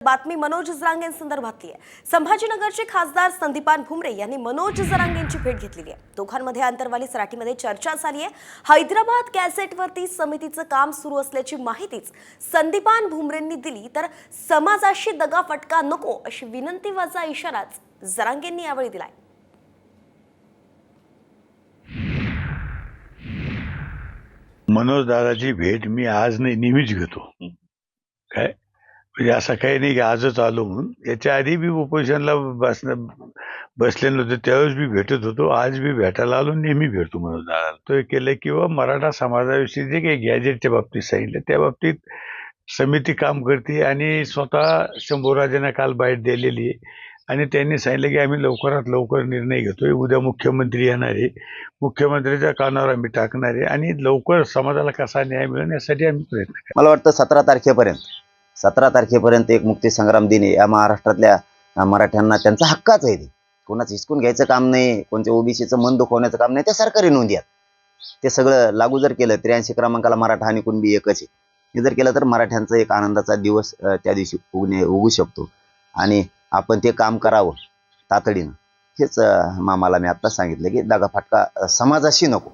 बातमी मनोज जरांगेंसंदर्भातली आहे। संभाजीनगरचे खासदार संदीपान भुमरे यांनी मनोज जरांगेंची भेट घेतलेली आहे। दोघांमध्ये आंतरवाली सराटीमध्ये चर्चा झाली आहे। हैदराबाद कॅसेटवरती समितीचं काम सुरू असल्याची माहितीच संदीपान भुमरेंनी दिली, तर समाजाशी दगाफटका नको अशी विनंतीवजा इशाराच जरांगेंनी यावेळी दिलाय। मनोज दादाची भेट मी आज नाही, नेहमीच घेतो। काय म्हणजे असं काही नाही की आजच आलो म्हणून। याच्या आधी मी उपोषणला बसले नव्हते त्यावेळेस मी भेटत होतो, आज मी भेटायला आलो, नेहमी भेटतो मनोज दादाला। तो केलं किंवा मराठा समाजाविषयी जे काही गॅजेटच्या बाबतीत सांगितलं त्या बाबतीत समिती काम करते आणि स्वतः शंभूराजांना काल बाईट दिलेली आहे आणि त्यांनी सांगितलं की आम्ही लवकरात लवकर निर्णय घेतोय। उद्या मुख्यमंत्री येणार आहे, मुख्यमंत्र्याच्या कानावर आम्ही टाकणार आहे आणि लवकर समाजाला कसा न्याय मिळेल यासाठी आम्ही प्रयत्न करतो। मला वाटतं 17 तारखेपर्यंत एक मुक्ती संग्राम दिन आहे। या महाराष्ट्रातल्या मराठ्यांना त्यांचा हक्काच आहे। ते कोणाचं हिसकून घ्यायचं काम नाही, कोणत्या ओबीसीचं मन दुखवण्याचं काम नाही, ते सरकारी नोंदी आहेत। ते सगळं लागू जर केलं 83 क्रमांकाला मराठा आणि कुणबी एकच आहे, हे जर केलं तर मराठ्यांचा एक आनंदाचा दिवस त्या दिवशी उगू शकतो आणि आपण ते काम करावं तातडीनं। हेच मामाला मी आता सांगितलं की दगाफटका समाजाशी नको।